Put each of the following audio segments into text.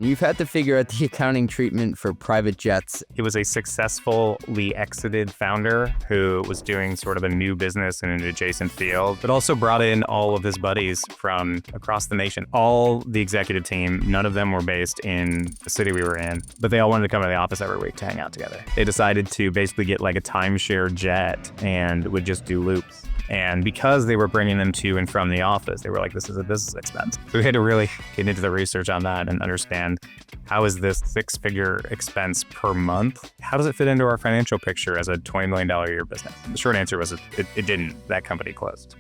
You've had to figure out the accounting treatment for private jets. He was a successfully exited founder who was doing sort of a new business in an adjacent field, but also brought in all of his buddies from across the nation. All the executive team, none of them were based in the city we were in, but they all wanted to come to the office every week to hang out together. They decided to basically get like a timeshare jet and would just do loops. And because they were bringing them to and from the office, they were like, this is a business expense. So we had to really get into the research on that and understand, how is this six-figure expense per month? How does it fit into our financial picture as a $20 million a year business? The short answer was it didn't. That company closed.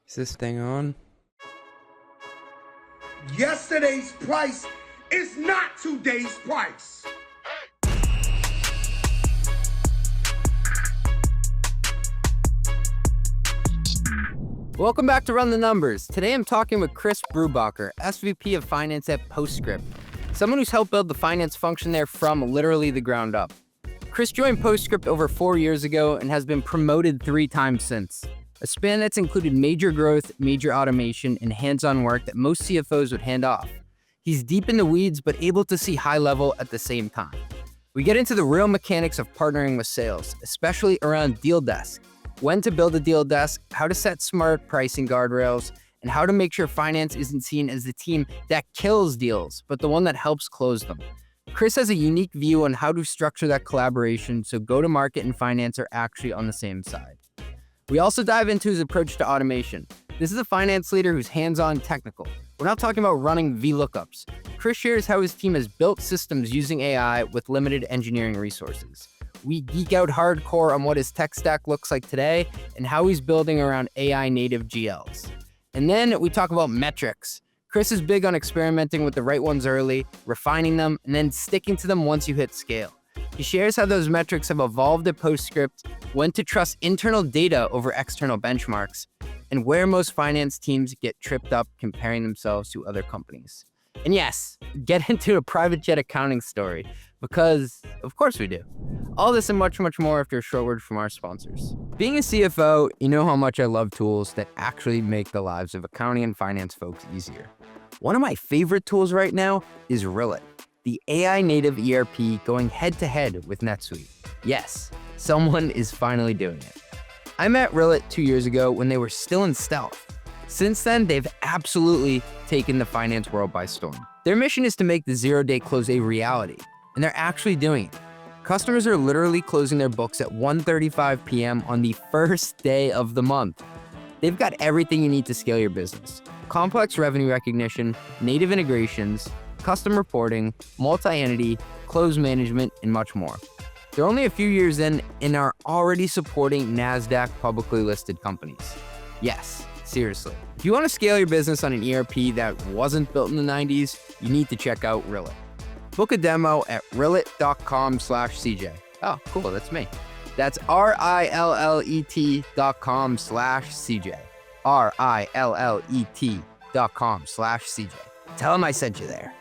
Is this thing on? Yesterday's price is not today's price. Welcome back to Run the Numbers. Today I'm talking with Chris Brubaker, SVP of Finance at Postscript, someone who's helped build the finance function there from literally the ground up. Chris joined Postscript over 4 years ago and has been promoted 3 times since, a span that's included major growth, major automation, and hands-on work that most CFOs would hand off. He's deep in the weeds, but able to see high level at the same time. We get into the real mechanics of partnering with sales, especially around deal desk, when to build a deal desk, how to set smart pricing guardrails, and how to make sure finance isn't seen as the team that kills deals, but the one that helps close them. Chris has a unique view on how to structure that collaboration so go-to-market and finance are actually on the same side. We also dive into his approach to automation. This is a finance leader who's hands-on technical. We're not talking about running VLOOKUPs. Chris shares how his team has built systems using AI with limited engineering resources. We geek out hardcore on what his tech stack looks like today and how he's building around AI native GLs. And then we talk about metrics. Chris is big on experimenting with the right ones early, refining them, and then sticking to them once you hit scale. He shares how those metrics have evolved at Postscript, when to trust internal data over external benchmarks, and where most finance teams get tripped up comparing themselves to other companies. And yes, get into a private jet accounting story, because of course we do. All this and much, much more after a short word from our sponsors. Being a CFO, you know how much I love tools that actually make the lives of accounting and finance folks easier. One of my favorite tools right now is Rillet, the AI native ERP going head-to-head with NetSuite. Yes, someone is finally doing it. I met Rillet 2 years ago when they were still in stealth. Since then, they've absolutely taken the finance world by storm. Their mission is to make the zero-day close a reality, and they're actually doing it. Customers are literally closing their books at 1:35 p.m. on the first day of the month. They've got everything you need to scale your business: complex revenue recognition, native integrations, custom reporting, multi-entity, close management, and much more. They're only a few years in and are already supporting NASDAQ publicly listed companies. Yes, seriously. If you want to scale your business on an ERP that wasn't built in the 90s, you need to check out Rillet. Book a demo at rillet.com/CJ. Oh, cool, that's me. That's RILLET.com/CJ. RILLET.com/CJ. Tell them I sent you there.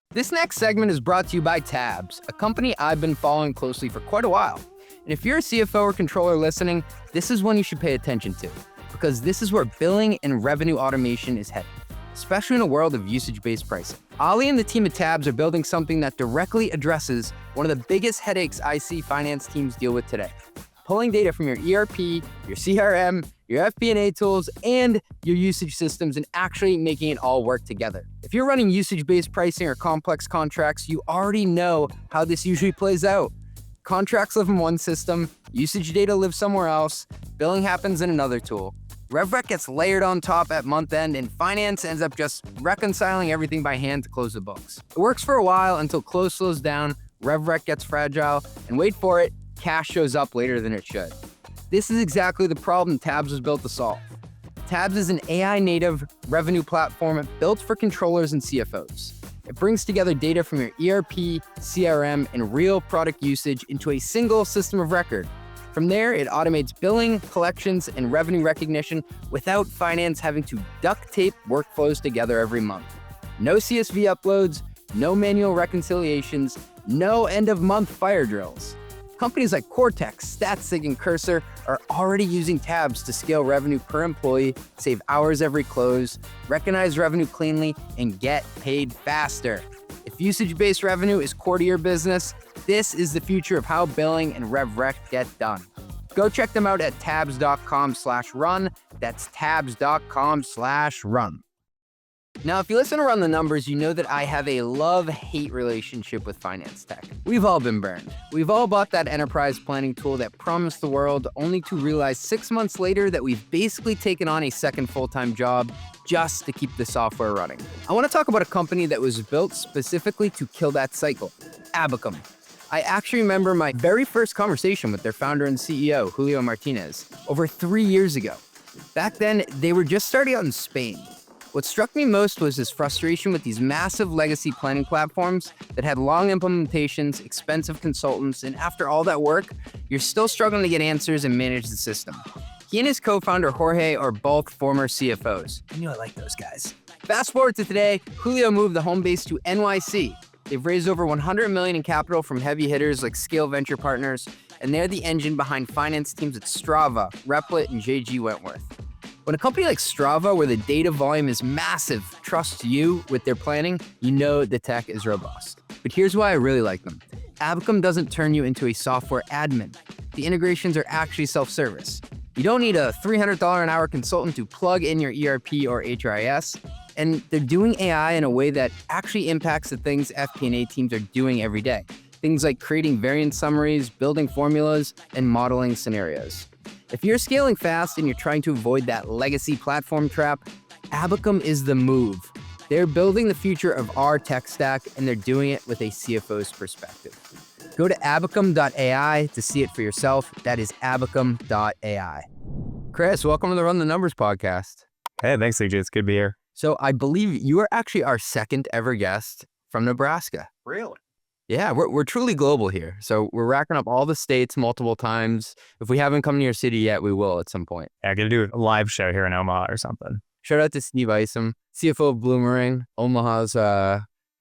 This next segment is brought to you by Tabs, a company I've been following closely for quite a while. And if you're a CFO or controller listening, this is one you should pay attention to, because this is where billing and revenue automation is headed, especially in a world of usage-based pricing. Ali and the team at Tabs are building something that directly addresses one of the biggest headaches I see finance teams deal with today: pulling data from your ERP, your CRM, your fp&a tools, and your usage systems and actually making it all work together. If you're running usage-based pricing or complex contracts, you already know how this usually plays out. Contracts live in one system, usage data lives somewhere else, billing happens in another tool. RevRec gets layered on top at month end, and finance ends up just reconciling everything by hand to close the books. It works for a while until close slows down, RevRec gets fragile, and wait for it, cash shows up later than it should. This is exactly the problem Tabs was built to solve. Tabs is an AI-native revenue platform built for controllers and CFOs. It brings together data from your ERP, CRM, and real product usage into a single system of record. From there, it automates billing, collections, and revenue recognition without finance having to duct tape workflows together every month. No CSV uploads, no manual reconciliations, no end-of-month fire drills. Companies like Cortex, StatSig, and Cursor are already using tabs to scale revenue per employee, save hours every close, recognize revenue cleanly, and get paid faster. If usage-based revenue is core to your business, this is the future of how billing and RevRec get done. Go check them out at tabs.com/run. That's tabs.com/run. Now, if you listen to Run the Numbers, you know that I have a love-hate relationship with finance tech. We've all been burned. We've all bought that enterprise planning tool that promised the world, only to realize 6 months later that we've basically taken on a second full-time job just to keep the software running. I want to talk about a company that was built specifically to kill that cycle, Abacum. I actually remember my very first conversation with their founder and CEO, Julio Martinez, over 3 years ago. Back then, they were just starting out in Spain. What struck me most was his frustration with these massive legacy planning platforms that had long implementations, expensive consultants, and after all that work, you're still struggling to get answers and manage the system. He and his co-founder Jorge are both former CFOs. I knew I liked those guys. Fast forward to today, Julio moved the home base to NYC. They've raised over $100 million in capital from heavy hitters like Scale Venture Partners, and they're the engine behind finance teams at Strava, Replit, and JG Wentworth. When a company like Strava, where the data volume is massive, trusts you with their planning, you know the tech is robust. But here's why I really like them. Abacum doesn't turn you into a software admin. The integrations are actually self-service. You don't need a $300 an hour consultant to plug in your ERP or HRIS, and they're doing AI in a way that actually impacts the things fp&a teams are doing every day. Things like creating variance summaries, building formulas, and modeling scenarios. If you're scaling fast and you're trying to avoid that legacy platform trap, Abacum is the move. They're building the future of our tech stack, and they're doing it with a CFO's perspective. Go to abacum.ai to see it for yourself. That is abacum.ai. Chris, welcome to the Run the Numbers podcast. Hey, thanks, CJ. It's good to be here. So I believe you are actually our second ever guest from Nebraska. Really? Yeah, we're truly global here. So we're racking up all the states multiple times. If we haven't come to your city yet, we will at some point. Yeah, I got to do a live show here in Omaha or something. Shout out to Steve Isom, CFO of Bloomerang, Omaha's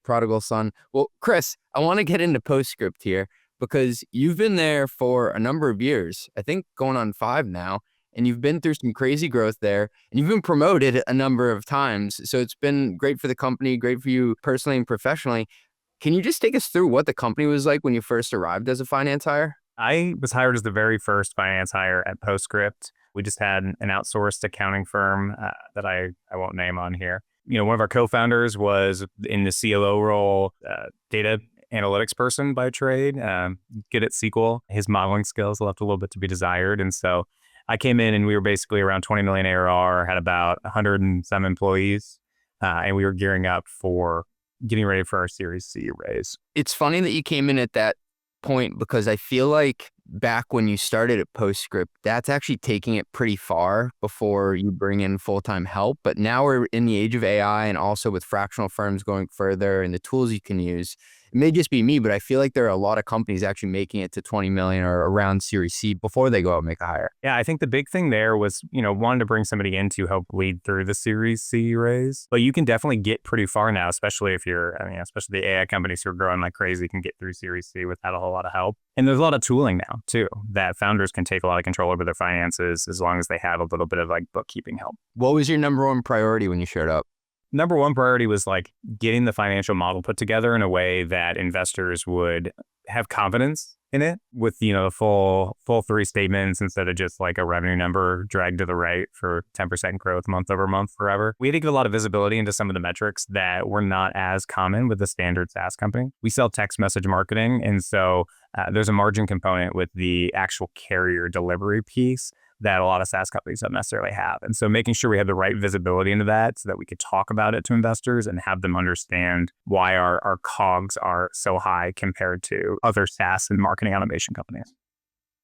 prodigal son. Well, Chris, I want to get into Postscript here because you've been there for a number of years, I think going on 5 now, and you've been through some crazy growth there, and you've been promoted a number of times. So it's been great for the company, great for you personally and professionally. Can you just take us through what the company was like when you first arrived as a finance hire? I was hired as the very first finance hire at Postscript. We just had an outsourced accounting firm that I won't name on here. You know, one of our co-founders was in the CLO role, data analytics person by trade, good at SQL. His modeling skills left a little bit to be desired. And so I came in and we were basically around 20 million ARR, had about 100 and some employees, and we were gearing up for getting ready for our Series C raise. It's funny that you came in at that point because I feel like back when you started at Postscript, that's actually taking it pretty far before you bring in full-time help. But now we're in the age of AI and also with fractional firms going further and the tools you can use. It may just be me, but I feel like there are a lot of companies actually making it to 20 million or around Series C before they go out and make a hire. Yeah, I think the big thing there was, wanting to bring somebody in to help lead through the Series C raise. But you can definitely get pretty far now, especially if especially the AI companies who are growing like crazy can get through Series C without a whole lot of help. And there's a lot of tooling now too, that founders can take a lot of control over their finances as long as they have a little bit of like bookkeeping help. What was your number one priority when you showed up? Number one priority was like getting the financial model put together in a way that investors would have confidence in it with, the full 3 statements instead of just like a revenue number dragged to the right for 10% growth month over month forever. We had to give a lot of visibility into some of the metrics that were not as common with the standard SaaS company. We sell text message marketing. And so there's a margin component with the actual carrier delivery piece that a lot of SaaS companies don't necessarily have. And so making sure we have the right visibility into that so that we could talk about it to investors and have them understand why our COGS are so high compared to other SaaS and marketing automation companies.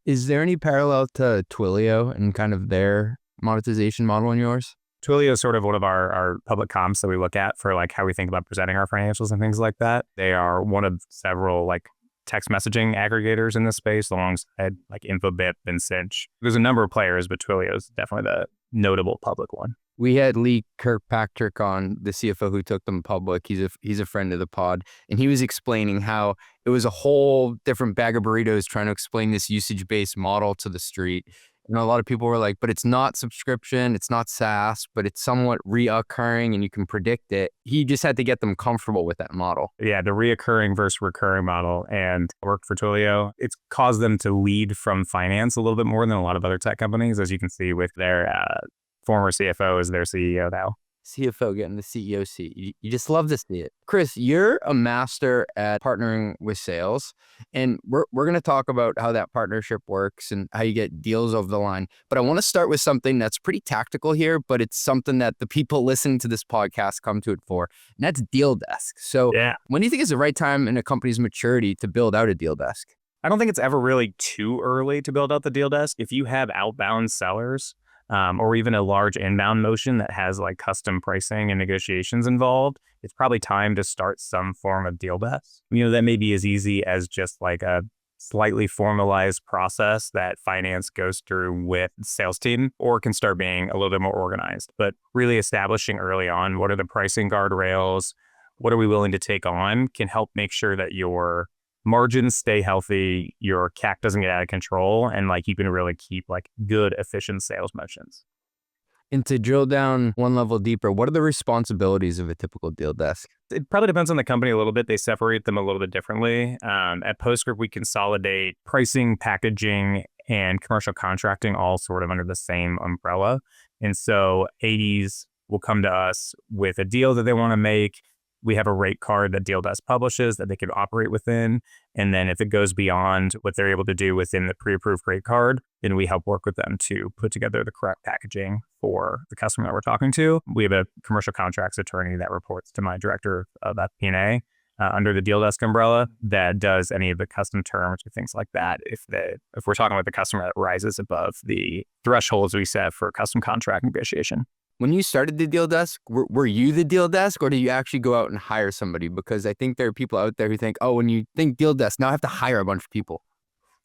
Is there any parallel to Twilio and kind of their monetization model in yours? Twilio is sort of one of our public comps that we look at for like how we think about presenting our financials and things like that. They are one of several like text messaging aggregators in this space alongside like Infobip and Cinch. There's a number of players, but Twilio is definitely the notable public one. We had Lee Kirkpatrick on, the CFO who took them public. He's a friend of the pod, and he was explaining how it was a whole different bag of burritos trying to explain this usage-based model to the street. And a lot of people were like, but it's not subscription, it's not SaaS, but it's somewhat reoccurring and you can predict it. He just had to get them comfortable with that model. Yeah, the reoccurring versus recurring model, and worked for Twilio. It's caused them to lead from finance a little bit more than a lot of other tech companies, as you can see with their former CFO as their CEO now. CFO getting the CEO seat. You just love to see it. Chris, you're a master at partnering with sales, and we're going to talk about how that partnership works and how you get deals over the line. But I want to start with something that's pretty tactical here, but it's something that the people listening to this podcast come to it for, and that's deal desk. So Yeah. when do you think is the right time in a company's maturity to build out a deal desk? I don't think it's ever really too early to build out the deal desk. If you have outbound sellers, or even a large inbound motion that has like custom pricing and negotiations involved, it's probably time to start some form of deal desk. That may be as easy as just like a slightly formalized process that finance goes through with the sales team, or can start being a little bit more organized. But really establishing early on, what are the pricing guardrails? What are we willing to take on, can help make sure that your margins stay healthy, your CAC doesn't get out of control, and like you can really keep like good, efficient sales motions. And to drill down one level deeper, what are the responsibilities of a typical deal desk? It probably depends on the company a little bit. They separate them a little bit differently. At Postscript, we consolidate pricing, packaging, and commercial contracting all sort of under the same umbrella. And so ADs will come to us with a deal that they want to make. We have a rate card that Deal Desk publishes that they can operate within. And then if it goes beyond what they're able to do within the pre-approved rate card, then we help work with them to put together the correct packaging for the customer that we're talking to. We have a commercial contracts attorney that reports to my director of fp&a under the Deal Desk umbrella that does any of the custom terms or things like that. If we're talking with the customer that rises above the thresholds we set for custom contract negotiation. When you started the deal desk, were you the deal desk, or do you actually go out and hire somebody? Because I think there are people out there who think, oh, when you think deal desk, now I have to hire a bunch of people.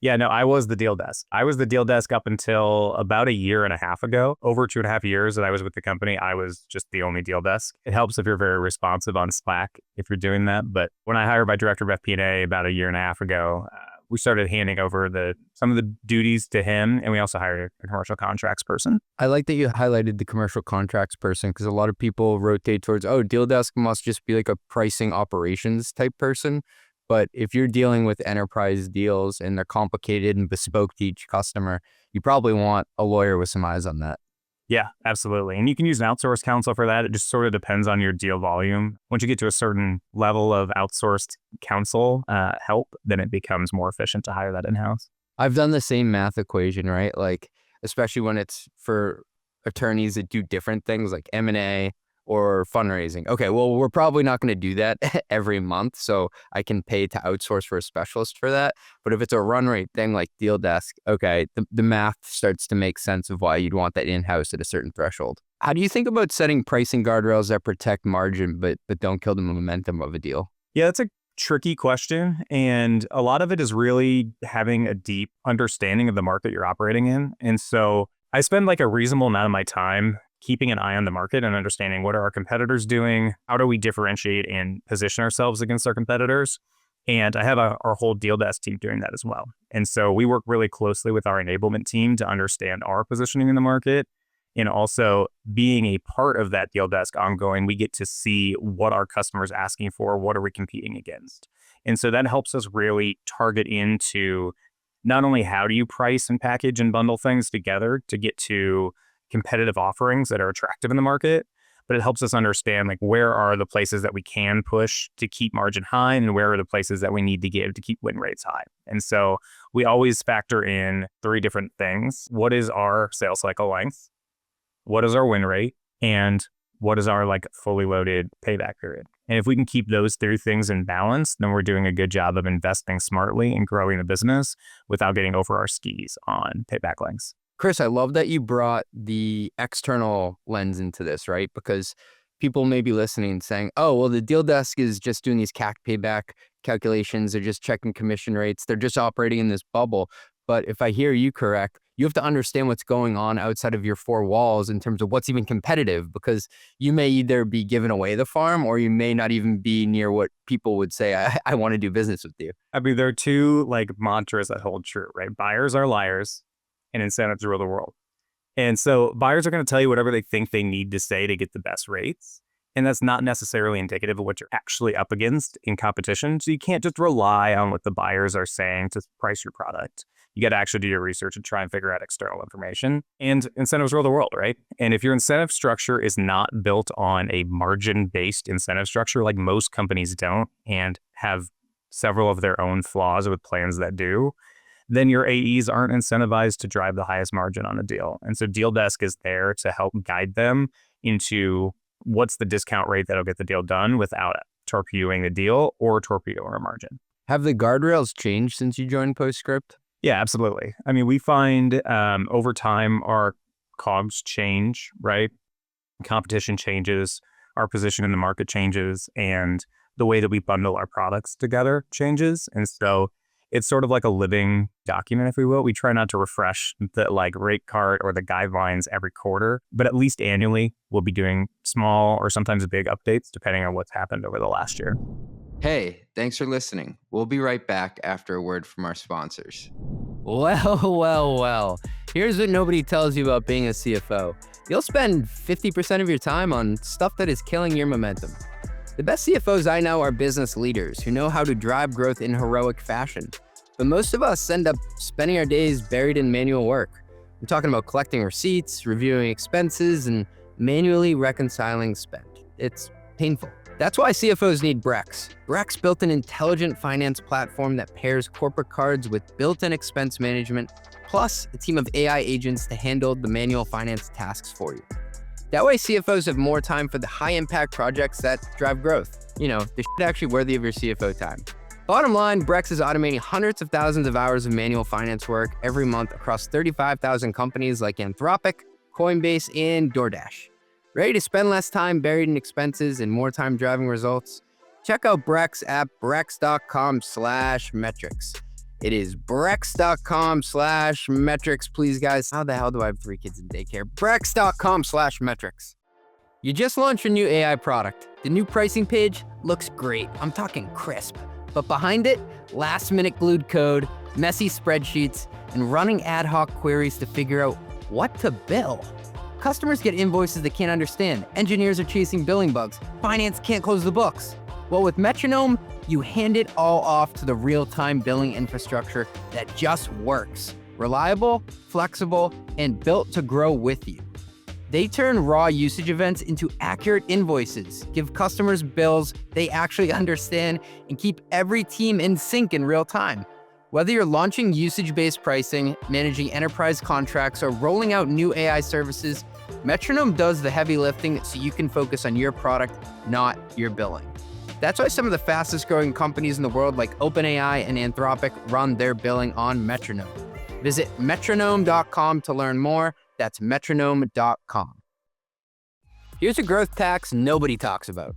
Yeah, no, I was the deal desk. I was the deal desk up until about a year and a half ago. Over 2.5 years that I was with the company, I was just the only deal desk. It helps if you're very responsive on Slack if you're doing that. But when I hired my director of FP&A about a year and a half ago, we started handing over some of the duties to him, and we also hired a commercial contracts person. I like that you highlighted the commercial contracts person, because a lot of people rotate towards, oh, deal desk must just be like a pricing operations type person. But if you're dealing with enterprise deals and they're complicated and bespoke to each customer, you probably want a lawyer with some eyes on that. Yeah, absolutely. And you can use an outsourced counsel for that. It just sort of depends on your deal volume. Once you get to a certain level of outsourced counsel help, then it becomes more efficient to hire that in-house. I've done the same math equation, right? Like, especially when it's for attorneys that do different things like M&A or fundraising. Okay, well, we're probably not going to do that every month, so I can pay to outsource for a specialist for that. But if it's a run rate thing like deal desk, okay, the math starts to make sense of why you'd want that in-house at a certain threshold. How do you think about setting pricing guardrails that protect margin but don't kill the momentum of a deal? Yeah, that's a tricky question. And a lot of it is really having a deep understanding of the market you're operating in. And so I spend like a reasonable amount of my time keeping an eye on the market and understanding what are our competitors doing, how do we differentiate and position ourselves against our competitors. And I have our whole deal desk team doing that as well. And so we work really closely with our enablement team to understand our positioning in the market. And also being a part of that deal desk ongoing, we get to see what our customers are asking for, what are we competing against. And so that helps us really target into not only how do you price and package and bundle things together to get to competitive offerings that are attractive in the market, but it helps us understand like where are the places that we can push to keep margin high and where are the places that we need to give to keep win rates high. And so we always factor in 3 different things. What is our sales cycle length? What is our win rate? And what is our like fully loaded payback period? And if we can keep those 3 things in balance, then we're doing a good job of investing smartly and growing the business without getting over our skis on payback lengths. Chris, I love that you brought the external lens into this, right? Because people may be listening and saying, oh, well, the deal desk is just doing these CAC payback calculations. They're just checking commission rates. They're just operating in this bubble. But if I hear you correct, you have to understand what's going on outside of your four walls in terms of what's even competitive, because you may either be giving away the farm or you may not even be near what people would say, I want to do business with you. I mean, there are two like mantras that hold true, right? Buyers are liars and incentives rule the world. And so buyers are going to tell you whatever they think they need to say to get the best rates. And that's not necessarily indicative of what you're actually up against in competition. So you can't just rely on what the buyers are saying to price your product. You got to actually do your research and try and figure out external information. And incentives rule the world, right? And if your incentive structure is not built on a margin-based incentive structure, like most companies don't, and have several of their own flaws with plans that do, then your AEs aren't incentivized to drive the highest margin on a deal. And so Deal Desk is there to help guide them into what's the discount rate that'll get the deal done without torpedoing the deal or torpedoing a margin. Have the guardrails changed since you joined Postscript? Yeah, absolutely. I mean, we find over time our COGS change, right? Competition changes, our position in the market changes, and the way that we bundle our products together changes. And so it's sort of like a living document, if we will. We try not to refresh the like rate card or the guidelines every quarter, but at least annually we'll be doing small or sometimes big updates depending on what's happened over the last year. Hey, thanks for listening. We'll be right back after a word from our sponsors. Well. Here's what nobody tells you about being a CFO. You'll spend 50% of your time on stuff that is killing your momentum. The best CFOs I know are business leaders who know how to drive growth in heroic fashion. But most of us end up spending our days buried in manual work. I'm talking about collecting receipts, reviewing expenses, and manually reconciling spend. It's painful. That's why CFOs need Brex. Brex built an intelligent finance platform that pairs corporate cards with built-in expense management, plus a team of AI agents to handle the manual finance tasks for you. That way, CFOs have more time for the high-impact projects that drive growth. You know, the shit actually worthy of your CFO time. Bottom line, Brex is automating hundreds of thousands of hours of manual finance work every month across 35,000 companies like Anthropic, Coinbase, and DoorDash. Ready to spend less time buried in expenses and more time driving results? Check out Brex at brex.com/metrics. It is brex.com/metrics. Please, guys. How the hell do I have 3 kids in daycare? brex.com/metrics. You just launched a new AI product. The new pricing page looks great. I'm talking crisp. But behind it, last-minute glued code, messy spreadsheets, and running ad hoc queries to figure out what to bill. Customers get invoices they can't understand. Engineers are chasing billing bugs. Finance can't close the books. Well, with Metronome, you hand it all off to the real-time billing infrastructure that just works. Reliable, flexible, and built to grow with you. They turn raw usage events into accurate invoices, give customers bills they actually understand, and keep every team in sync in real time. Whether you're launching usage-based pricing, managing enterprise contracts, or rolling out new AI services, Metronome does the heavy lifting so you can focus on your product, not your billing. That's why some of the fastest growing companies in the world like OpenAI and Anthropic run their billing on Metronome. Visit metronome.com to learn more. That's metronome.com. Here's a growth tax nobody talks about.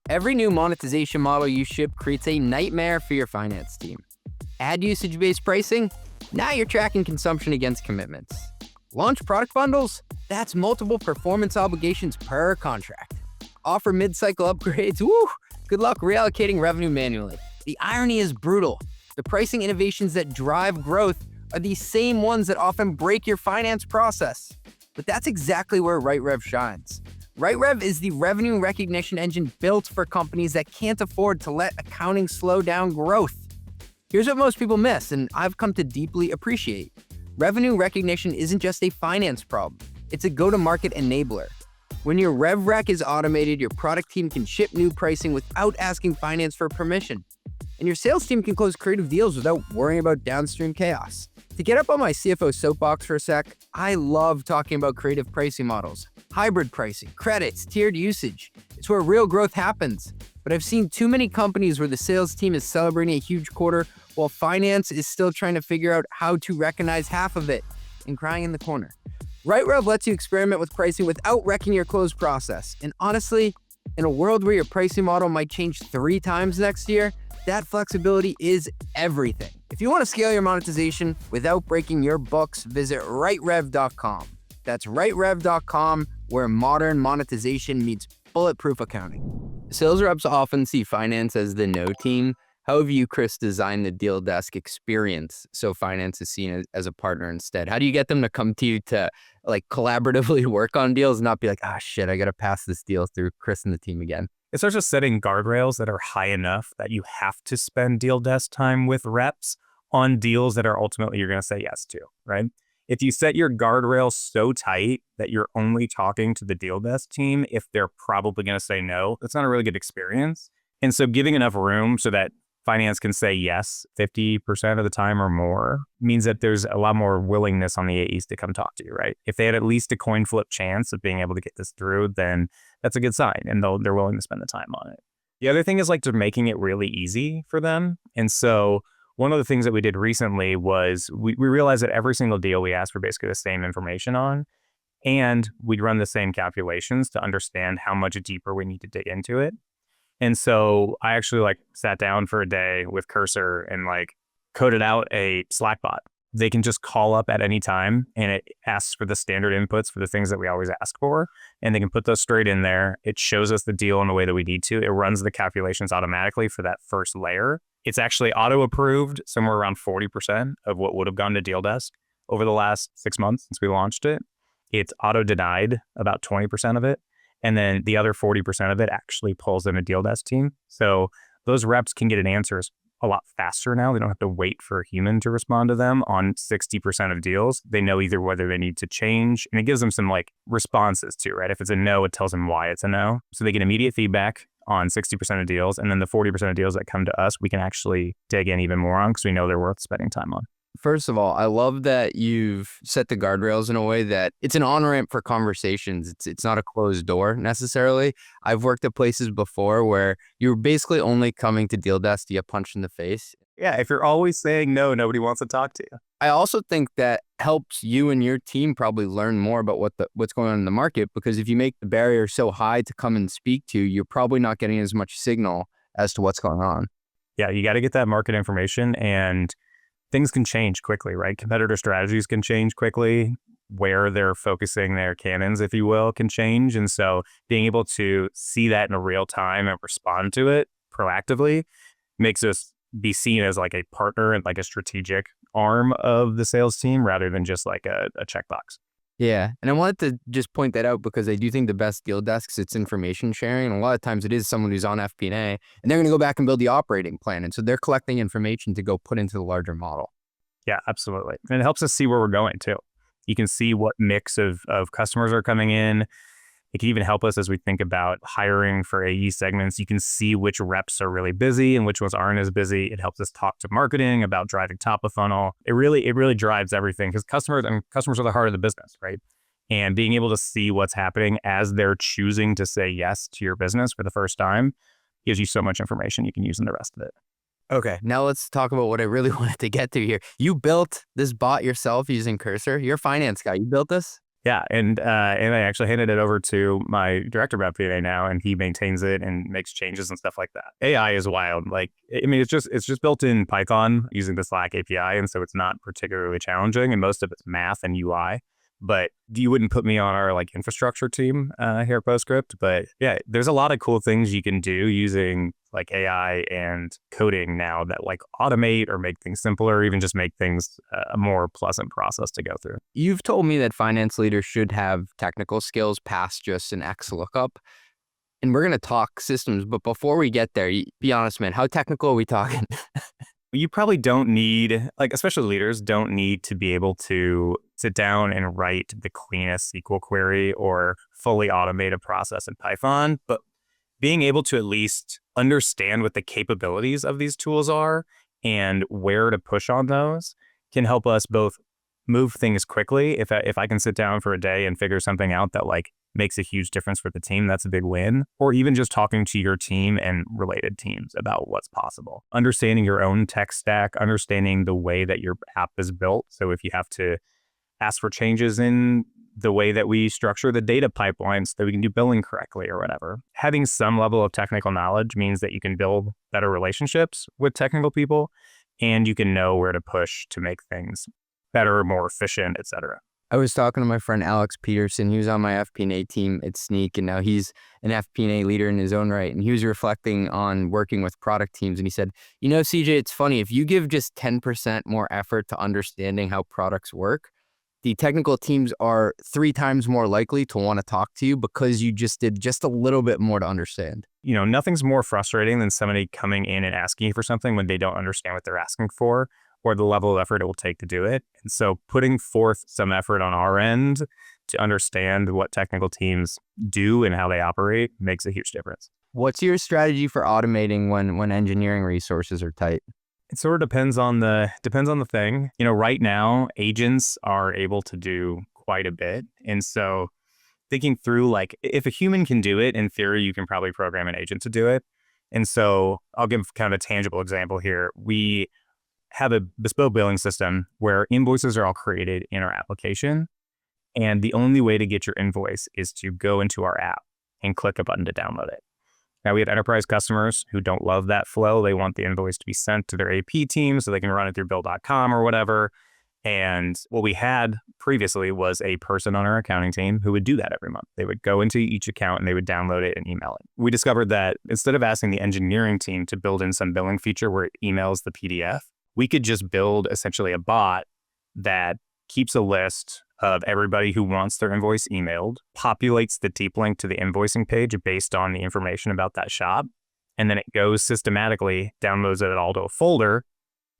Every new monetization model you ship creates a nightmare for your finance team. Add usage-based pricing? Now you're tracking consumption against commitments. Launch product bundles? That's multiple performance obligations per contract. Offer mid-cycle upgrades? Woo! Good luck reallocating revenue manually. The irony is brutal. The pricing innovations that drive growth are the same ones that often break your finance process. But that's exactly where RightRev shines. RightRev is the revenue recognition engine built for companies that can't afford to let accounting slow down growth. Here's what most people miss, and I've come to deeply appreciate. Revenue recognition isn't just a finance problem. It's a go-to-market enabler. When your rev rec is automated, your product team can ship new pricing without asking finance for permission. And your sales team can close creative deals without worrying about downstream chaos. To get up on my CFO soapbox for a sec, I love talking about creative pricing models, hybrid pricing, credits, tiered usage. It's where real growth happens. But I've seen too many companies where the sales team is celebrating a huge quarter while finance is still trying to figure out how to recognize half of it and crying in the corner. RightRev lets you experiment with pricing without wrecking your close process. And honestly, in a world where your pricing model might change 3 times next year, that flexibility is everything. If you want to scale your monetization without breaking your books, visit RightRev.com. That's RightRev.com, where modern monetization meets bulletproof accounting. Sales reps often see finance as the no team. How have you, Chris, designed the deal desk experience so finance is seen as a partner instead? How do you get them to come to you to like collaboratively work on deals and not be like, ah, shit, I got to pass this deal through Chris and the team again? It starts with setting guardrails that are high enough that you have to spend deal desk time with reps on deals that are ultimately you're going to say yes to, right? If you set your guardrails so tight that you're only talking to the deal desk team, if they're probably going to say no, that's not a really good experience. And so giving enough room so that finance can say yes 50% of the time or more means that there's a lot more willingness on the AEs to come talk to you, right? If they had at least a coin flip chance of being able to get this through, then that's a good sign and they're willing to spend the time on it. The other thing is like to making it really easy for them. And so one of the things that we did recently was we realized that every single deal we asked for basically the same information on, and we'd run the same calculations to understand how much deeper we need to dig into it. And so I actually like sat down for a day with Cursor and like coded out a Slack bot. They can just call up at any time and it asks for the standard inputs for the things that we always ask for. And they can put those straight in there. It shows us the deal in the way that we need to. It runs the calculations automatically for that first layer. It's actually auto approved somewhere around 40% of what would have gone to deal desk over the last 6 months since we launched it. It's auto denied about 20% of it. And then the other 40% of it actually pulls in a deal desk team. So those reps can get an answers a lot faster now. They don't have to wait for a human to respond to them on 60% of deals. They know either whether they need to change, and it gives them some like responses too, right? If it's a no, it tells them why it's a no. So they get immediate feedback on 60% of deals. And then the 40% of deals that come to us, we can actually dig in even more on because we know they're worth spending time on. First of all, I love that you've set the guardrails in a way that it's an on-ramp for conversations. It's not a closed door necessarily. I've worked at places before where you're basically only coming to deal desk to get punched in the face. Yeah, if you're always saying no, nobody wants to talk to you. I also think that helps you and your team probably learn more about what's going on in the market, because if you make the barrier so high to come and speak to, you're probably not getting as much signal as to what's going on. Yeah, you got to get that market information, and things can change quickly, right? Competitor strategies can change quickly. Where they're focusing their cannons, if you will, can change. And so being able to see that in real time and respond to it proactively makes us be seen as like a partner and like a strategic arm of the sales team rather than just like a checkbox. Yeah. And I wanted to just point that out because I do think the best deal desks, it's information sharing. And a lot of times it is someone who's on fp&a and they're going to go back and build the operating plan. And so they're collecting information to go put into the larger model. Yeah, absolutely. And it helps us see where we're going too. You can see what mix of customers are coming in. It can even help us as we think about hiring for AE segments. You can see which reps are really busy and which ones aren't as busy. It helps us talk to marketing about driving top of funnel. It really drives everything because customers are the heart of the business, right? And being able to see what's happening as they're choosing to say yes to your business for the first time gives you so much information you can use in the rest of it. Okay, now let's talk about what I really wanted to get to here. You built this bot yourself using Cursor. You're a finance guy. You built this? Yeah, and I actually handed it over to my director of fp&a now, and he maintains it and makes changes and stuff like that. AI is wild. Like, I mean, it's just built in Python using the Slack API, and so it's not particularly challenging, and most of it's math and UI. But you wouldn't put me on our like infrastructure team here at Postscript. But yeah, there's a lot of cool things you can do using like AI and coding now that like automate or make things simpler, or even just make things a more pleasant process to go through. You've told me that finance leaders should have technical skills past just an X lookup. And we're going to talk systems. But before we get there, be honest, man, how technical are we talking? You probably don't need, like, especially leaders don't need to be able to sit down and write the cleanest SQL query or fully automate a process in Python, but being able to at least understand what the capabilities of these tools are and where to push on those can help us both move things quickly. If I can sit down for a day and figure something out that like makes a huge difference for the team, that's a big win. Or even just talking to your team and related teams about what's possible. Understanding your own tech stack, understanding the way that your app is built. So if you have to ask for changes in the way that we structure the data pipelines so that we can do billing correctly or whatever. Having some level of technical knowledge means that you can build better relationships with technical people and you can know where to push to make things better, more efficient, etc. I was talking to my friend Alex Peterson. He was on my fp&a team at Sneak, and now he's an fp&a leader in his own right. And he was reflecting on working with product teams. And he said, CJ, it's funny. If you give just 10% more effort to understanding how products work, the technical teams are 3 times more likely to want to talk to you because you just did just a little bit more to understand. Nothing's more frustrating than somebody coming in and asking you for something when they don't understand what they're asking for or the level of effort it will take to do it. And so putting forth some effort on our end to understand what technical teams do and how they operate makes a huge difference. What's your strategy for automating when engineering resources are tight? It sort of depends on the thing. Right now, agents are able to do quite a bit. And so thinking through, like, if a human can do it, in theory, you can probably program an agent to do it. And so I'll give kind of a tangible example here. We have a bespoke billing system where invoices are all created in our application. And the only way to get your invoice is to go into our app and click a button to download it. Now, we have enterprise customers who don't love that flow. They want the invoice to be sent to their AP team so they can run it through bill.com or whatever. And what we had previously was a person on our accounting team who would do that every month. They would go into each account and they would download it and email it. We discovered that instead of asking the engineering team to build in some billing feature where it emails the PDF, we could just build essentially a bot that keeps a list of everybody who wants their invoice emailed, populates the deep link to the invoicing page based on the information about that shop, and then it goes systematically, downloads it all to a folder,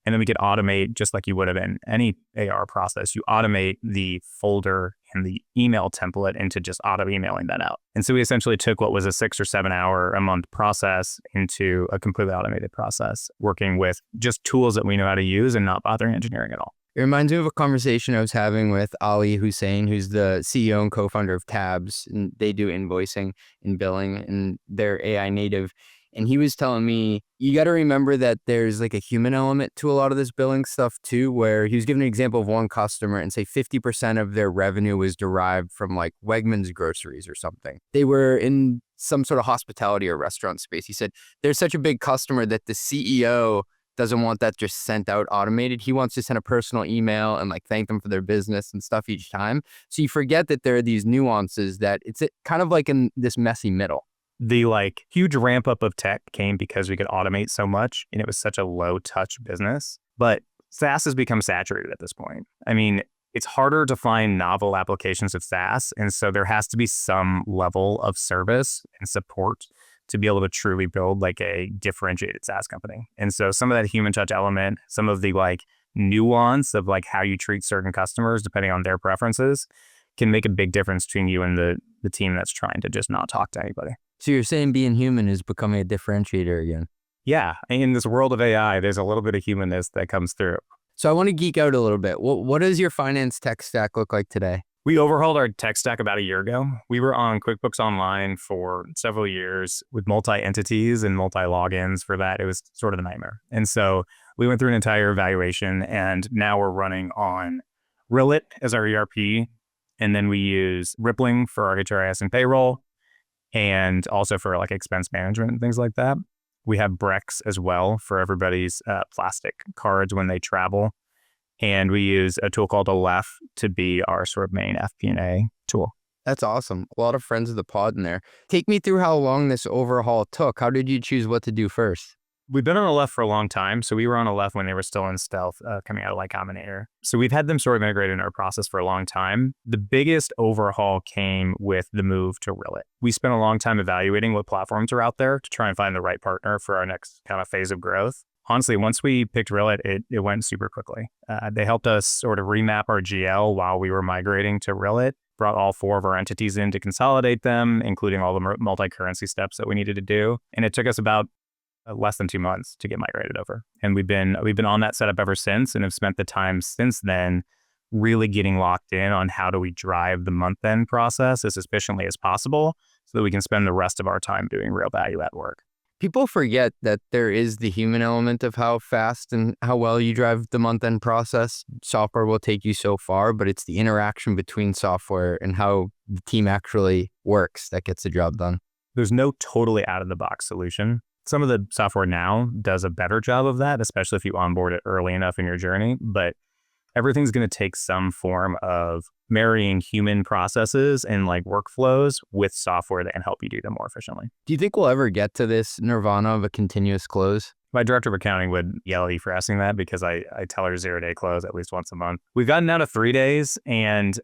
and then we could automate, just like you would have in any AR process, you automate the folder and the email template into just auto-emailing that out. And so we essentially took what was a 6 or 7 hour a month process into a completely automated process, working with just tools that we know how to use and not bothering engineering at all. It reminds me of a conversation I was having with Ali Hussein, who's the CEO and co-founder of Tabs, and they do invoicing and billing, and they're AI native. And he was telling me, you got to remember that there's like a human element to a lot of this billing stuff too, where he was giving an example of one customer and say 50% of their revenue was derived from like Wegmans groceries or something. They were in some sort of hospitality or restaurant space. He said, there's such a big customer that the CEO doesn't want that just sent out automated. He wants to send a personal email and like thank them for their business and stuff each time. So you forget that there are these nuances that it's kind of like in this messy middle. The like huge ramp up of tech came because we could automate so much and it was such a low touch business. But SaaS has become saturated at this point. I mean, it's harder to find novel applications of SaaS. And so there has to be some level of service and support to be able to truly build like a differentiated SaaS company. And so some of that human touch element, some of the like nuance of like how you treat certain customers depending on their preferences can make a big difference between you and the team that's trying to just not talk to anybody. So you're saying being human is becoming a differentiator again? Yeah. In this world of AI, there's a little bit of humanness that comes through. So I want to geek out a little bit. What does your finance tech stack look like today? We overhauled our tech stack about a year ago. We were on QuickBooks Online for several years with multi-entities and multi-logins for that. It was sort of a nightmare. And so we went through an entire evaluation and now we're running on Rillet as our ERP. And then we use Rippling for our HRIS and payroll and also for like expense management and things like that. We have Brex as well for everybody's plastic cards when they travel. And we use a tool called Aleph to be our sort of main fp&a tool. That's awesome. A lot of friends of the pod in there. Take me through how long this overhaul took. How did you choose what to do first? We've been on Aleph for a long time. So we were on Aleph when they were still in stealth, coming out of Y Combinator. So we've had them sort of integrated in our process for a long time. The biggest overhaul came with the move to Rillet. We spent a long time evaluating what platforms are out there to try and find the right partner for our next kind of phase of growth. Honestly, once we picked Rillet, it went super quickly. They helped us sort of remap our GL while we were migrating to Rillet, brought all 4 of our entities in to consolidate them, including all the multi-currency steps that we needed to do. And it took us about less than 2 months to get migrated over. And we've been on that setup ever since and have spent the time since then really getting locked in on how do we drive the month-end process as efficiently as possible so that we can spend the rest of our time doing real value at work. People forget that there is the human element of how fast and how well you drive the month-end process. Software will take you so far, but it's the interaction between software and how the team actually works that gets the job done. There's no totally out-of-the-box solution. Some of the software now does a better job of that, especially if you onboard it early enough in your journey. But everything's going to take some form of marrying human processes and like workflows with software that can help you do them more efficiently. Do you think we'll ever get to this nirvana of a continuous close? My director of accounting would yell at you for asking that because I tell her 0-day close at least once a month. We've gotten down to 3 days, and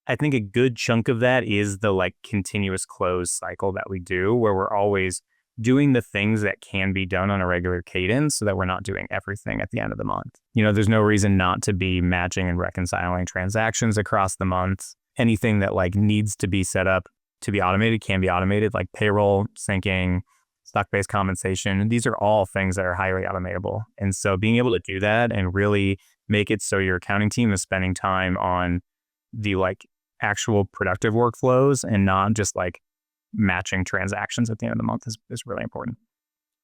I think a good chunk of that is the like continuous close cycle that we do, where we're always doing the things that can be done on a regular cadence so that we're not doing everything at the end of the month. You know, there's no reason not to be matching and reconciling transactions across the month. Anything that like needs to be set up to be automated can be automated, like payroll, syncing, stock-based compensation. These are all things that are highly automatable. And so being able to do that and really make it so your accounting team is spending time on the like actual productive workflows and not just like matching transactions at the end of the month is really important.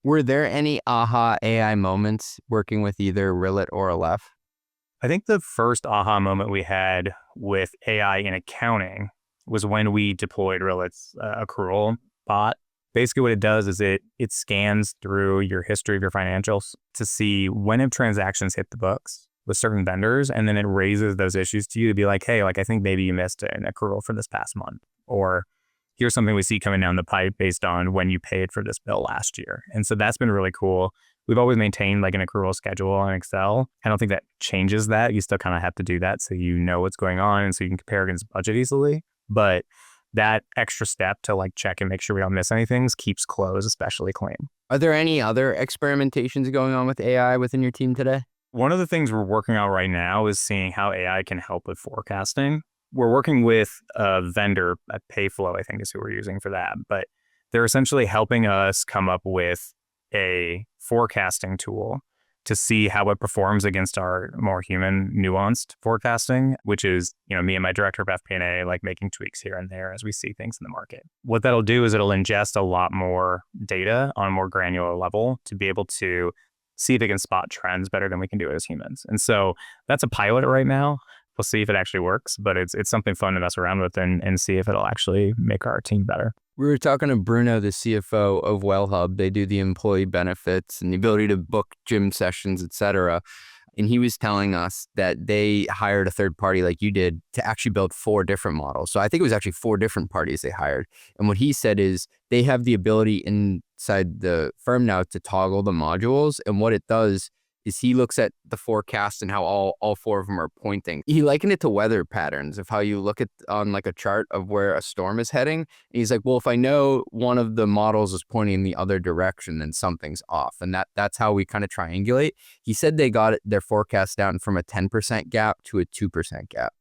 Were there any aha AI moments working with either Rillet or Aleph? I think the first aha moment we had with AI in accounting was when we deployed Rillet's accrual bot. Basically what it does is it scans through your history of your financials to see when have transactions hit the books with certain vendors, and then it raises those issues to you to be like, hey, like I think maybe you missed an accrual for this past month, or here's something we see coming down the pipe based on when you paid for this bill last year. And so that's been really cool. We've always maintained like an accrual schedule on Excel. I don't think that changes that. You still kind of have to do that so you know what's going on and so you can compare against budget easily. But that extra step to like check and make sure we don't miss anything keeps close especially clean. Are there any other experimentations going on with AI within your team today? One of the things we're working on right now is seeing how AI can help with forecasting. We're working with a vendor at Payflow, I think is who we're using for that. But they're essentially helping us come up with a forecasting tool to see how it performs against our more human nuanced forecasting, which is, you know, me and my director of fp&a like making tweaks here and there as we see things in the market. What that'll do is it'll ingest a lot more data on a more granular level to be able to see if it can spot trends better than we can do it as humans. And so that's a pilot right now. We'll see if it actually works, but it's something fun to mess around with and see if it'll actually make our team better. We were talking to Bruno, the CFO of WellHub. They do the employee benefits and the ability to book gym sessions, et cetera. And he was telling us that they hired a third party like you did to actually build 4 different models. So I think it was actually 4 different parties they hired. And what he said is they have the ability inside the firm now to toggle the modules. And what it does is he looks at the forecast and how all 4 of them are pointing. He likened it to weather patterns of how you look at on like a chart of where a storm is heading. And he's like, well, if I know one of the models is pointing in the other direction, then something's off. And that's how we kind of triangulate. He said they got their forecast down from a 10% gap to a 2% gap.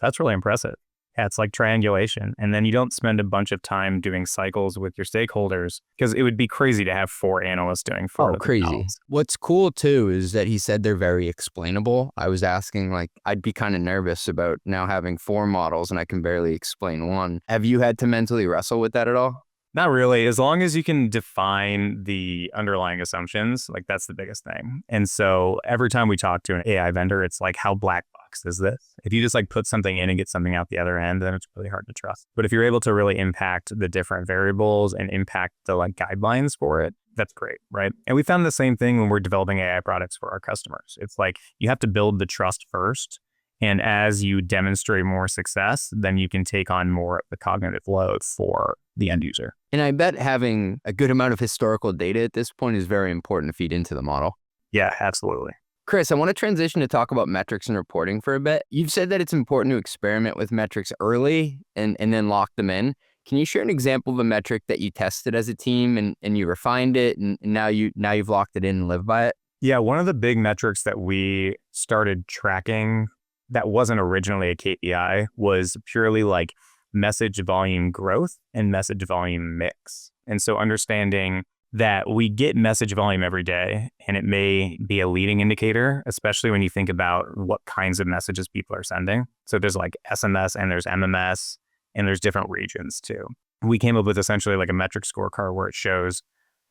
That's really impressive. Yeah, it's like triangulation. And then you don't spend a bunch of time doing cycles with your stakeholders because it would be crazy to have 4 analysts doing 4 crazy. models. What's cool too is that he said they're very explainable. I was asking, like, I'd be kind of nervous about now having 4 models and I can barely explain one. Have you had to mentally wrestle with that at all? Not really. As long as you can define the underlying assumptions, like that's the biggest thing. And so every time we talk to an AI vendor, it's like, how black box is this? If you just like put something in and get something out the other end, then it's really hard to trust. But if you're able to really impact the different variables and impact the like guidelines for it, that's great, right? And we found the same thing when we're developing AI products for our customers. It's like you have to build the trust first. And as you demonstrate more success, then you can take on more of the cognitive load for the end user. And I bet having a good amount of historical data at this point is very important to feed into the model. Yeah, absolutely. Chris, I want to transition to talk about metrics and reporting for a bit. You've said that it's important to experiment with metrics early and then lock them in. Can you share an example of a metric that you tested as a team and you refined it and now you've locked it in and live by it? Yeah, one of the big metrics that we started tracking that wasn't originally a KPI was purely like message volume growth and message volume mix. And so understanding that we get message volume every day and it may be a leading indicator, especially when you think about what kinds of messages people are sending. So there's like SMS and there's MMS and there's different regions too. We came up with essentially like a metric scorecard where it shows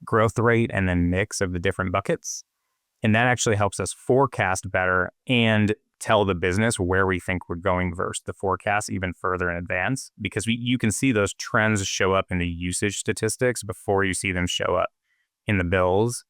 growth rate and then mix of the different buckets. And that actually helps us forecast better and tell the business where we think we're going versus the forecast even further in advance, because you can see those trends show up in the usage statistics before you see them show up in the bills.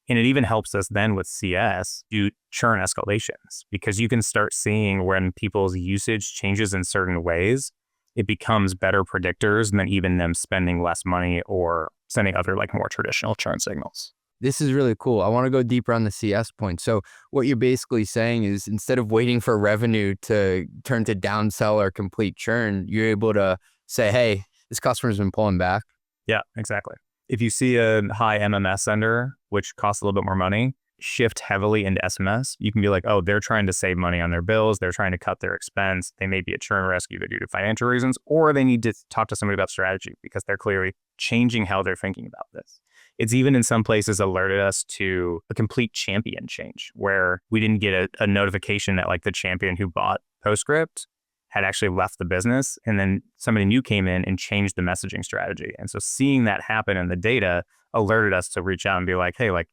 And it even helps us then with CS do churn escalations, because you can start seeing when people's usage changes in certain ways, it becomes better predictors than even them spending less money or sending other like more traditional churn signals. This is really cool. I want to go deeper on the CS point. So what you're basically saying is instead of waiting for revenue to turn to downsell or complete churn, you're able to say, hey, this customer's been pulling back. Yeah, exactly. If you see a high MMS sender, which costs a little bit more money, shift heavily into SMS, you can be like, oh, they're trying to save money on their bills. They're trying to cut their expense. They may be a churn risk either due to financial reasons, or they need to talk to somebody about strategy because they're clearly changing how they're thinking about this. It's even in some places alerted us to a complete champion change where we didn't get a notification that like the champion who bought Postscript had actually left the business, and then somebody new came in and changed the messaging strategy. And so seeing that happen in the data alerted us to reach out and be like, hey, like,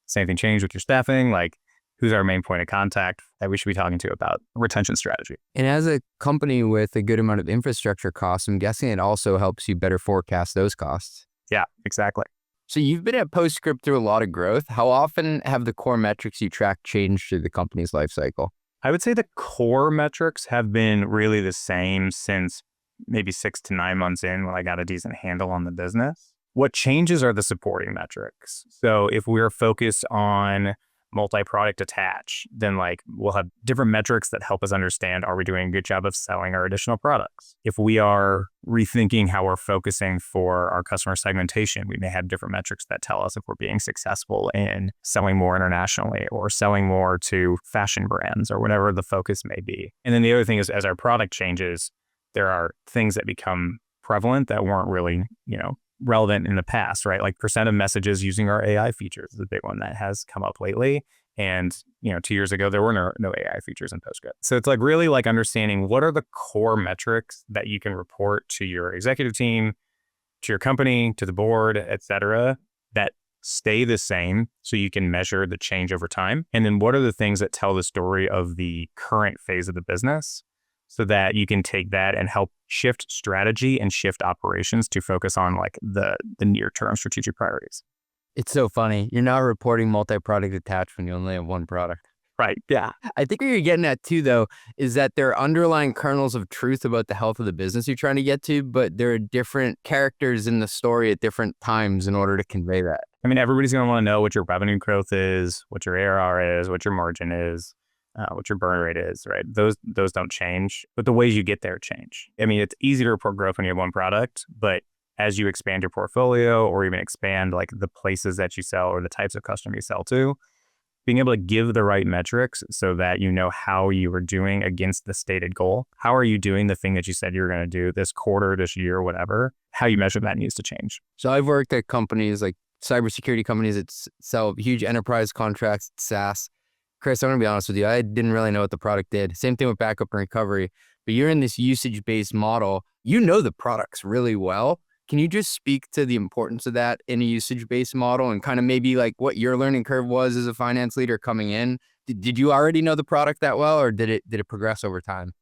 has anything changed with your staffing? Like, who's our main point of contact that we should be talking to about retention strategy? And as a company with a good amount of infrastructure costs, I'm guessing it also helps you better forecast those costs. Yeah, exactly. So you've been at Postscript through a lot of growth. How often have the core metrics you track changed through the company's life cycle? I would say the core metrics have been really the same since maybe 6 to 9 months in when I got a decent handle on the business. What changes are the supporting metrics. So if we're focused on multi-product attach, then like we'll have different metrics that help us understand, are we doing a good job of selling our additional products? If we are rethinking how we're focusing for our customer segmentation, we may have different metrics that tell us if we're being successful in selling more internationally or selling more to fashion brands or whatever the focus may be. And then the other thing is, as our product changes, there are things that become prevalent that weren't really, relevant in the past, right? Like percent of messages using our AI features is a big one that has come up lately. And, 2 years ago, there were no AI features in Postscript. So it's like really like understanding what are the core metrics that you can report to your executive team, to your company, to the board, et cetera, that stay the same so you can measure the change over time. And then what are the things that tell the story of the current phase of the business, so that you can take that and help shift strategy and shift operations to focus on like the near-term strategic priorities. It's so funny. You're now reporting multi-product attach when you only have one product. Right. Yeah. I think what you're getting at too, though, is that there are underlying kernels of truth about the health of the business you're trying to get to, but there are different characters in the story at different times in order to convey that. I mean, everybody's going to want to know what your revenue growth is, what your ARR is, what your margin is, what your burn rate is, right? Those don't change, but the ways you get there change. I mean, it's easy to report growth when you have one product, but as you expand your portfolio or even expand like the places that you sell or the types of customer you sell to, being able to give the right metrics so that you know how you are doing against the stated goal. How are you doing the thing that you said you were going to do this quarter, this year, whatever? How you measure that needs to change. So I've worked at companies like cybersecurity companies that sell huge enterprise contracts, SaaS. Chris, I'm going to be honest with you. I didn't really know what the product did. Same thing with backup and recovery. But you're in this usage-based model. You know the products really well. Can you just speak to the importance of that in a usage-based model and kind of maybe like what your learning curve was as a finance leader coming in? Did you already know the product that well, or did it progress over time?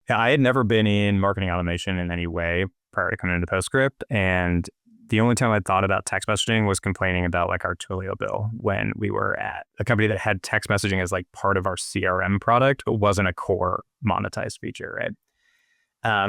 Yeah, I had never been in marketing automation in any way prior to coming into Postscript. And the only time I thought about text messaging was complaining about like our Twilio bill when we were at a company that had text messaging as like part of our CRM product, but wasn't a core monetized feature, right?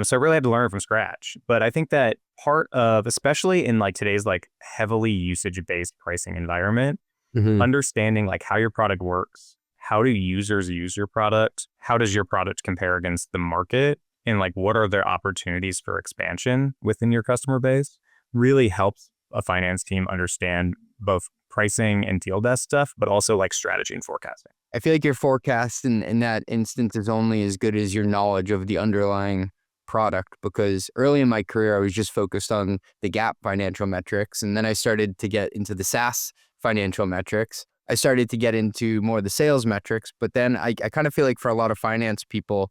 So I really had to learn from scratch. But I think that part of, especially in like today's like heavily usage-based pricing environment, understanding like how your product works, how do users use your product, how does your product compare against the market, and like what are their opportunities for expansion within your customer base really helps a finance team understand both pricing and deal desk stuff, but also like strategy and forecasting. I feel like your forecast in that instance is only as good as your knowledge of the underlying product, because early in my career, I was just focused on the GAAP financial metrics. And then I started to get into the SaaS financial metrics. I started to get into more of the sales metrics, but then I kind of feel like for a lot of finance people,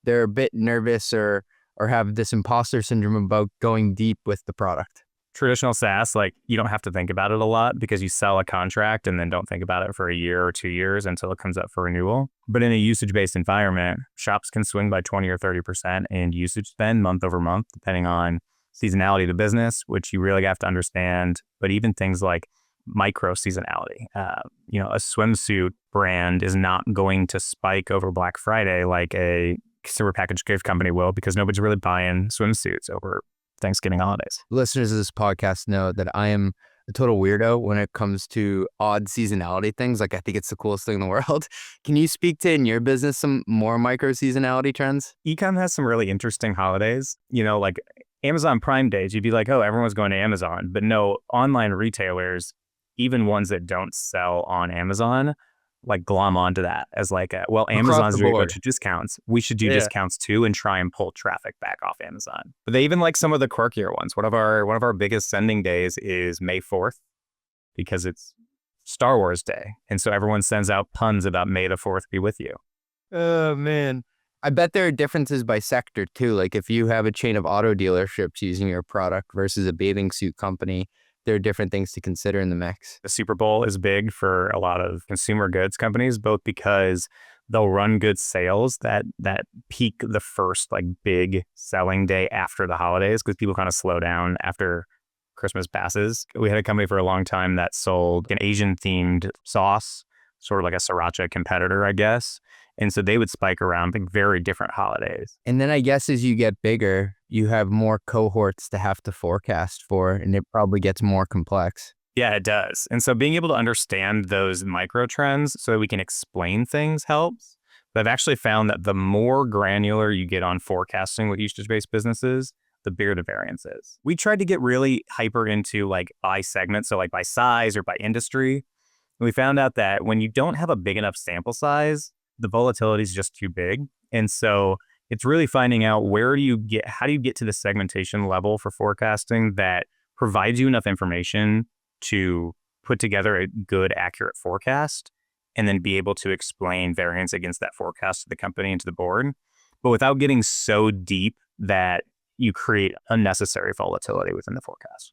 they're a bit nervous or have this imposter syndrome about going deep with the product. Traditional SaaS, like you don't have to think about it a lot because you sell a contract and then don't think about it for a year or 2 years until it comes up for renewal. But in a usage-based environment, shops can swing by 20 or 30% in usage spend month over month, depending on seasonality of the business, which you really have to understand. But even things like micro-seasonality. A swimsuit brand is not going to spike over Black Friday like a consumer packaged gift company will, because nobody's really buying swimsuits over Thanksgiving holidays. Listeners of this podcast know that I am a total weirdo when it comes to odd seasonality things. Like, I think it's the coolest thing in the world. Can you speak to, in your business, some more micro-seasonality trends? Ecom has some really interesting holidays, like Amazon Prime Days. You'd be like, oh, everyone's going to Amazon. But no, online retailers, even ones that don't sell on Amazon, like glom onto that as like, Amazon's doing a bunch of discounts. We should do discounts too and try and pull traffic back off Amazon. But they even like some of the quirkier ones. One of our biggest sending days is May 4th because it's Star Wars Day. And so everyone sends out puns about May the 4th be with you. Oh, man. I bet there are differences by sector too. Like if you have a chain of auto dealerships using your product versus a bathing suit company, there are different things to consider in the mix. The Super Bowl is big for a lot of consumer goods companies, both because they'll run good sales that peak the first like big selling day after the holidays, because people kind of slow down after Christmas passes. We had a company for a long time that sold an Asian themed sauce, sort of like a sriracha competitor, I guess. And so they would spike around like very different holidays. And then I guess as you get bigger, you have more cohorts to have to forecast for, and it probably gets more complex. Yeah, it does. And so being able to understand those micro trends so that we can explain things helps. But I've actually found that the more granular you get on forecasting with usage-based businesses, the bigger the variance is. We tried to get really hyper into like by segment, so like by size or by industry. And we found out that when you don't have a big enough sample size, the volatility is just too big. And so it's really finding out how do you get to the segmentation level for forecasting that provides you enough information to put together a good, accurate forecast and then be able to explain variance against that forecast to the company and to the board, but without getting so deep that you create unnecessary volatility within the forecast.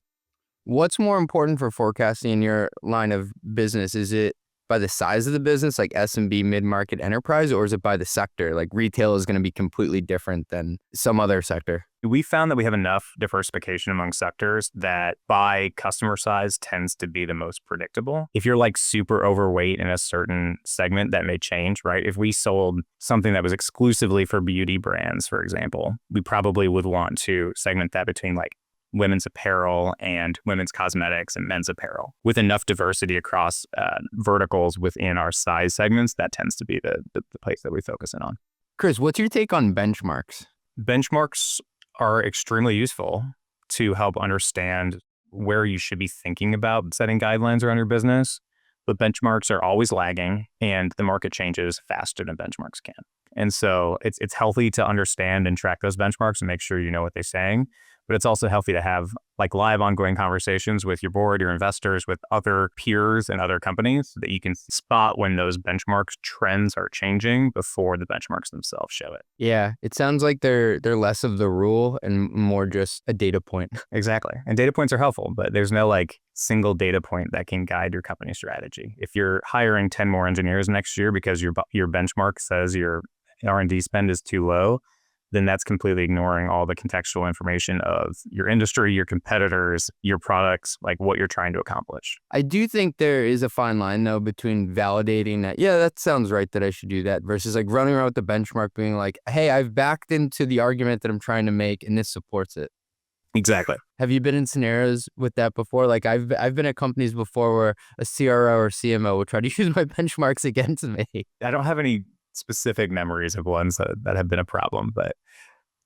What's more important for forecasting in your line of business? Is it by the size of the business, like SMB, mid-market, enterprise, or is it by the sector? Like retail is going to be completely different than some other sector. We found that we have enough diversification among sectors that by customer size tends to be the most predictable. If you're like super overweight in a certain segment, that may change, right? If we sold something that was exclusively for beauty brands, for example, we probably would want to segment that between like women's apparel and women's cosmetics and men's apparel. With enough diversity across verticals within our size segments, that tends to be the place that we focus in on. Chris, what's your take on benchmarks? Benchmarks are extremely useful to help understand where you should be thinking about setting guidelines around your business. But benchmarks are always lagging and the market changes faster than benchmarks can. And so it's healthy to understand and track those benchmarks and make sure you know what they're saying. But it's also healthy to have like live ongoing conversations with your board, your investors, with other peers and other companies so that you can spot when those benchmarks trends are changing before the benchmarks themselves show it. Yeah, it sounds like they're less of the rule and more just a data point. Exactly. And data points are helpful, but there's no like single data point that can guide your company strategy. If you're hiring 10 more engineers next year because your benchmark says your R&D spend is too low, then that's completely ignoring all the contextual information of your industry, your competitors, your products, like what you're trying to accomplish. I do think there is a fine line, though, between validating that, yeah, that sounds right that I should do that, versus like running around with the benchmark being like, hey, I've backed into the argument that I'm trying to make and this supports it. Exactly. Have you been in scenarios with that before? Like I've been at companies before where a CRO or CMO would try to use my benchmarks against me. I don't have any specific memories of ones that have been a problem, but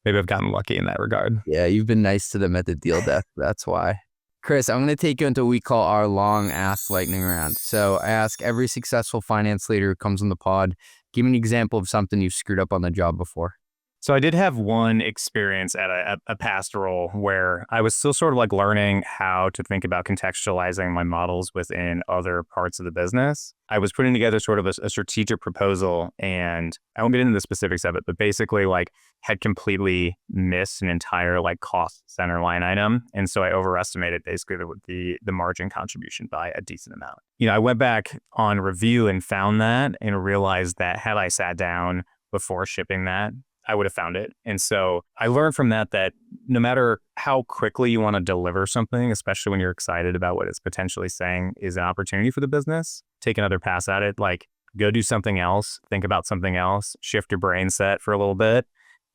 maybe I've gotten lucky in that regard. Yeah, you've been nice to them at the deal desk. That's why. Chris, I'm going to take you into what we call our long ask lightning round. So I ask every successful finance leader who comes on the pod, give me an example of something you've screwed up on the job before. So I did have one experience at a past role where I was still sort of like learning how to think about contextualizing my models within other parts of the business. I was putting together sort of a strategic proposal, and I won't get into the specifics of it, but basically like had completely missed an entire like cost center line item. And so I overestimated basically the margin contribution by a decent amount. I went back on review and found that and realized that had I sat down before shipping that, I would have found it. And so I learned from that no matter how quickly you want to deliver something, especially when you're excited about what it's potentially saying is an opportunity for the business, take another pass at it. Like, go do something else, think about something else, shift your brain set for a little bit,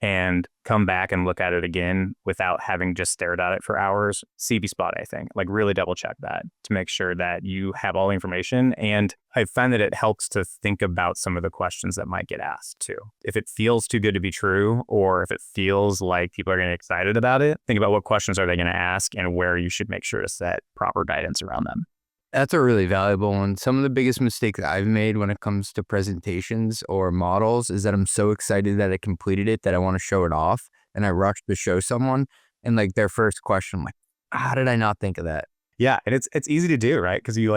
and come back and look at it again without having just stared at it for hours. CB spot, I think. Like, really double check that to make sure that you have all the information. And I find that it helps to think about some of the questions that might get asked too. If it feels too good to be true, or if it feels like people are getting excited about it, think about what questions are they going to ask and where you should make sure to set proper guidance around them. That's a really valuable one. Some of the biggest mistakes I've made when it comes to presentations or models is that I'm so excited that I completed it that I want to show it off, and I rush to show someone, and like their first question, I'm like, how did I not think of that? Yeah, and it's easy to do, right? Because you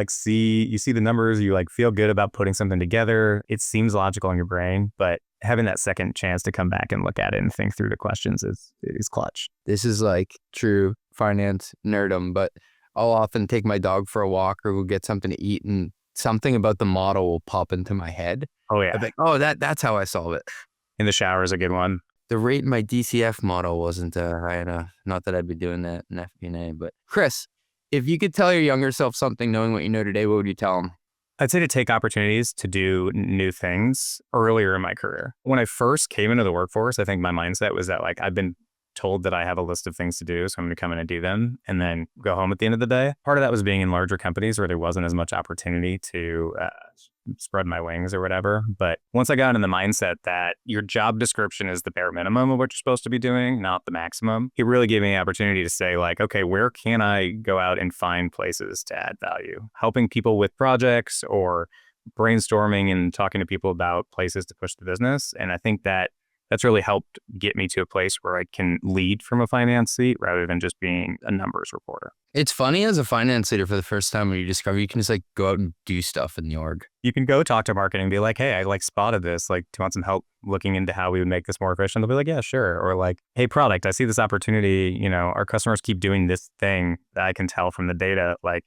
see the numbers, you like feel good about putting something together. It seems logical in your brain, but having that second chance to come back and look at it and think through the questions is clutch. This is like true finance nerdum, but I'll often take my dog for a walk or we'll get something to eat, and something about the model will pop into my head. Oh yeah. I'm like, oh, that's how I solve it. In the shower is a good one. The rate in my DCF model wasn't high enough. Not that I'd be doing that in fp&a, but Chris, if you could tell your younger self something knowing what you know today, what would you tell him? I'd say to take opportunities to do new things earlier in my career. When I first came into the workforce, I think my mindset was that like I've been told that I have a list of things to do, so I'm going to come in and do them and then go home at the end of the day. Part of that was being in larger companies where there wasn't as much opportunity to spread my wings or whatever. But once I got in the mindset that your job description is the bare minimum of what you're supposed to be doing, not the maximum, it really gave me the opportunity to say like, okay, where can I go out and find places to add value? Helping people with projects or brainstorming and talking to people about places to push the business. And I think that's really helped get me to a place where I can lead from a finance seat rather than just being a numbers reporter. It's funny as a finance leader for the first time when you discover you can just like go out and do stuff in the org. You can go talk to marketing and be like, hey, I like spotted this. Like, do you want some help looking into how we would make this more efficient? They'll be like, yeah, sure. Or like, hey, product, I see this opportunity. You know, our customers keep doing this thing that I can tell from the data. Like,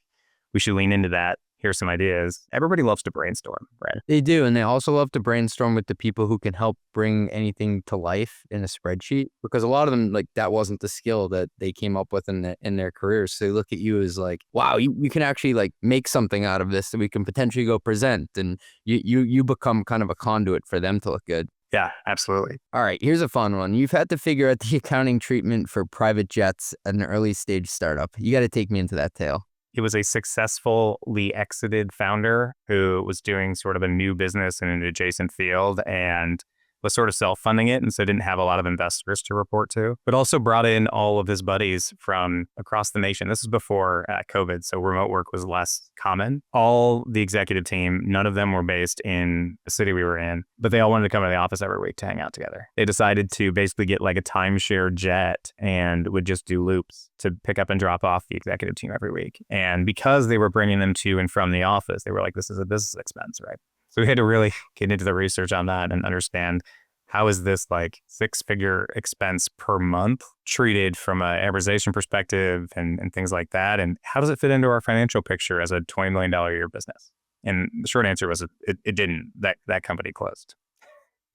we should lean into that. Here's some ideas. Everybody loves to brainstorm, right? They do. And they also love to brainstorm with the people who can help bring anything to life in a spreadsheet, because a lot of them, like, that wasn't the skill that they came up with in their careers. So they look at you as like, wow, you can actually like make something out of this that we can potentially go present. And you become kind of a conduit for them to look good. Yeah, absolutely. All right, here's a fun one. You've had to figure out the accounting treatment for private jets at an early stage startup. You got to take me into that tale. It was a successfully exited founder who was doing sort of a new business in an adjacent field and was sort of self-funding it, and so didn't have a lot of investors to report to, but also brought in all of his buddies from across the nation. This was before COVID, so remote work was less common. All the executive team, none of them were based in the city we were in, but they all wanted to come to the office every week to hang out together. They decided to basically get like a timeshare jet and would just do loops to pick up and drop off the executive team every week. And because they were bringing them to and from the office, they were like, this is a business expense, right? So we had to really get into the research on that and understand how is this like 6-figure expense per month treated from an amortization perspective and things like that. And how does it fit into our financial picture as a $20 million a year business? And the short answer was it didn't. That company closed.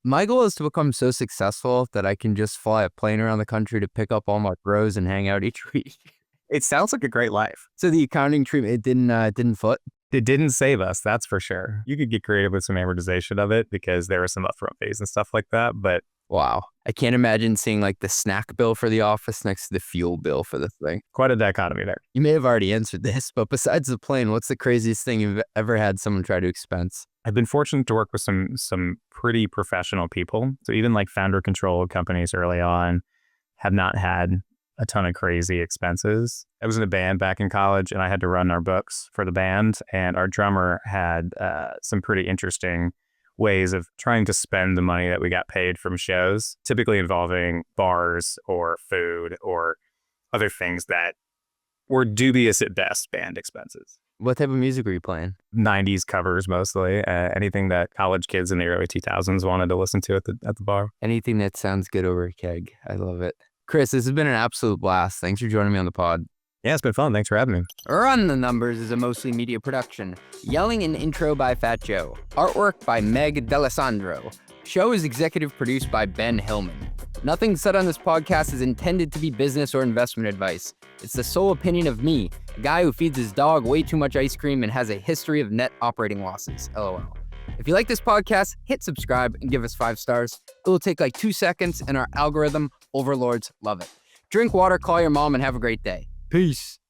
My goal is to become so successful that I can just fly a plane around the country to pick up all my bros and hang out each week. It sounds like a great life. So the accounting treatment, it didn't foot. It didn't save us, that's for sure. You could get creative with some amortization of it because there was some upfront fees and stuff like that, but wow. I can't imagine seeing like the snack bill for the office next to the fuel bill for the thing. Quite a dichotomy there. You may have already answered this, but besides the plane, what's the craziest thing you've ever had someone try to expense? I've been fortunate to work with some pretty professional people. So even like founder-controlled companies early on have not had a ton of crazy expenses. I was in a band back in college and I had to run our books for the band, and our drummer had some pretty interesting ways of trying to spend the money that we got paid from shows, typically involving bars or food or other things that were dubious at best band expenses. What type of music were you playing? 90s covers mostly, anything that college kids in the early 2000s wanted to listen to at the bar. Anything that sounds good over a keg. I love it. Chris, this has been an absolute blast. Thanks for joining me on the pod. Yeah, it's been fun. Thanks for having me. Run the Numbers is a mostly media production. Yelling and intro by Fat Joe. Artwork by Meg D'Alessandro. Show is executive produced by Ben Hillman. Nothing said on this podcast is intended to be business or investment advice. It's the sole opinion of me, a guy who feeds his dog way too much ice cream and has a history of net operating losses. LOL. If you like this podcast, hit subscribe and give us 5 stars. It will take like 2 seconds and our algorithm overlords love it. Drink water, call your mom, and have a great day. Peace.